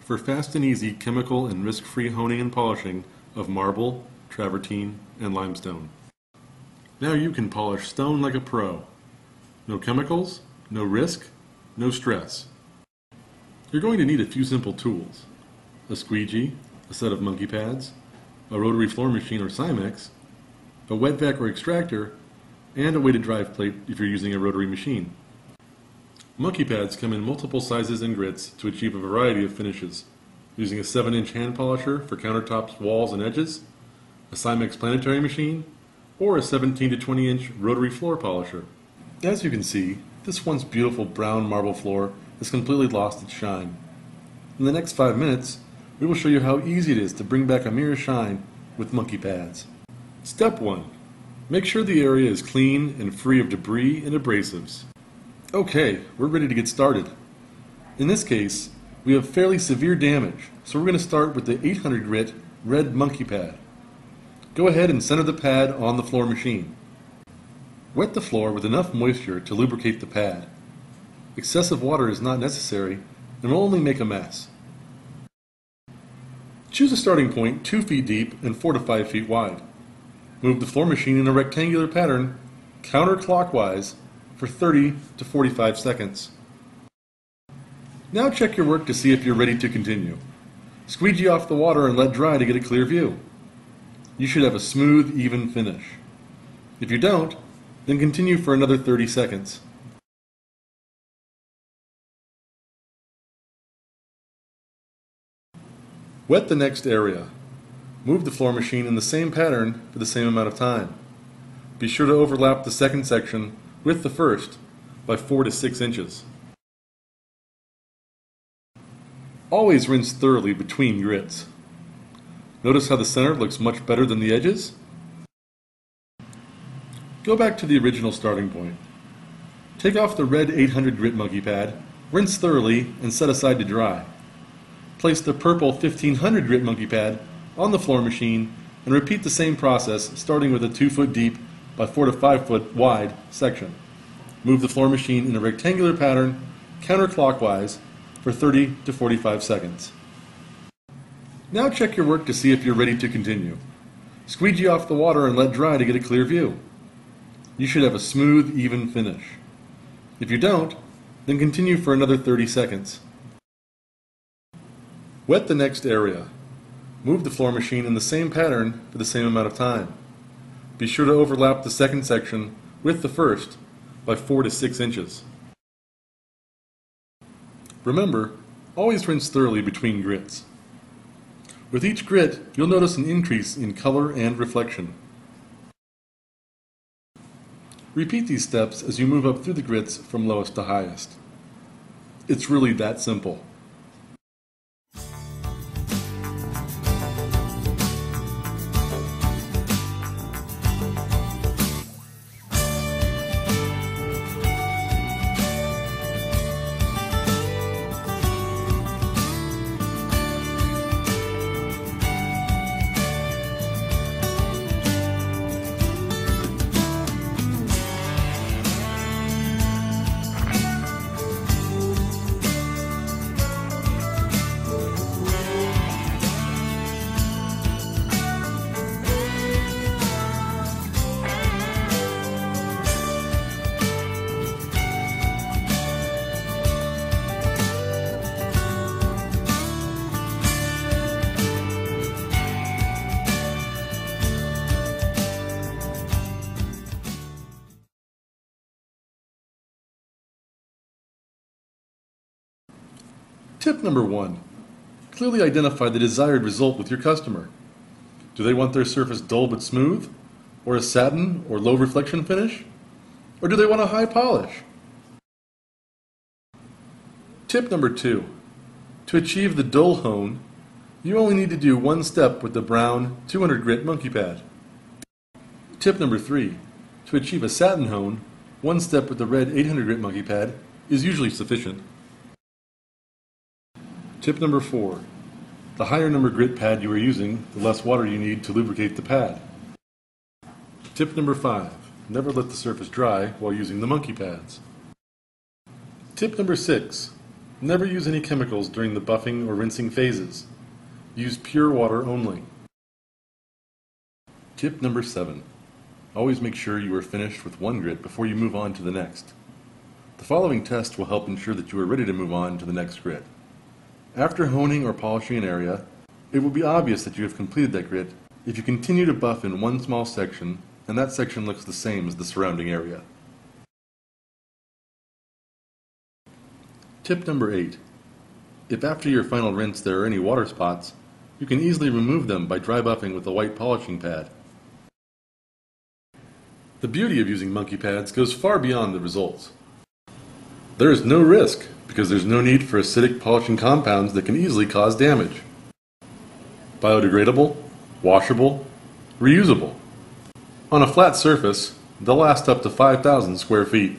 for fast and easy chemical and risk-free honing and polishing of marble, travertine, and limestone. Now you can polish stone like a pro. No chemicals, no risk, no stress. You're going to need a few simple tools: a squeegee, a set of monkey pads, a rotary floor machine or Simex, a wet vac or extractor, and a weighted drive plate if you're using a rotary machine. Monkey pads come in multiple sizes and grits to achieve a variety of finishes, using a 7-inch hand polisher for countertops, walls, and edges, a Simex planetary machine, or a 17 to 20-inch rotary floor polisher. As you can see, this once beautiful brown marble floor has completely lost its shine. In the next 5 minutes, we will show you how easy it is to bring back a mirror shine with monkey pads. Step 1. Make sure the area is clean and free of debris and abrasives. Okay, we're ready to get started. In this case, we have fairly severe damage, so we're going to start with the 800 grit red monkey pad. Go ahead and center the pad on the floor machine. Wet the floor with enough moisture to lubricate the pad. Excessive water is not necessary and will only make a mess. Choose a starting point 2 feet deep and 4 to 5 feet wide. Move the floor machine in a rectangular pattern counterclockwise for 30 to 45 seconds. Now check your work to see if you're ready to continue. Squeegee off the water and let dry to get a clear view. You should have a smooth, even finish. If you don't, then continue for another 30 seconds. Wet the next area. Move the floor machine in the same pattern for the same amount of time. Be sure to overlap the second section with the first by 4 to 6 inches. Always rinse thoroughly between grits. Notice how the center looks much better than the edges? Go back to the original starting point. Take off the red 800 grit monkey pad, rinse thoroughly, and set aside to dry. Place the purple 1500 grit monkey pad on the floor machine and repeat the same process, starting with a 2 foot deep by 4 to 5 foot wide section. Move the floor machine in a rectangular pattern counterclockwise for 30 to 45 seconds. Now check your work to see if you're ready to continue. Squeegee off the water and let dry to get a clear view. You should have a smooth, even finish. If you don't, then continue for another 30 seconds. Wet the next area. Move the floor machine in the same pattern for the same amount of time. Be sure to overlap the second section with the first by 4 to 6 inches. Remember, always rinse thoroughly between grits. With each grit, you'll notice an increase in color and reflection. Repeat these steps as you move up through the grits from lowest to highest. It's really that simple. Tip number 1. Clearly identify the desired result with your customer. Do they want their surface dull but smooth? Or a satin or low reflection finish? Or do they want a high polish? Tip number 2. To achieve the dull hone, you only need to do one step with the brown 200 grit monkey pad. Tip number 3. To achieve a satin hone, one step with the red 800 grit monkey pad is usually sufficient. Tip number 4. The higher number grit pad you are using, the less water you need to lubricate the pad. Tip number 5. Never let the surface dry while using the monkey pads. Tip number 6. Never use any chemicals during the buffing or rinsing phases. Use pure water only. Tip number 7. Always make sure you are finished with one grit before you move on to the next. The following test will help ensure that you are ready to move on to the next grit. After honing or polishing an area, it will be obvious that you have completed that grit if you continue to buff in one small section and that section looks the same as the surrounding area. Tip number 8. If after your final rinse there are any water spots, you can easily remove them by dry buffing with a white polishing pad. The beauty of using monkey pads goes far beyond the results. There is no risk because there's no need for acidic polishing compounds that can easily cause damage. Biodegradable, washable, reusable. On a flat surface, they'll last up to 5,000 square feet.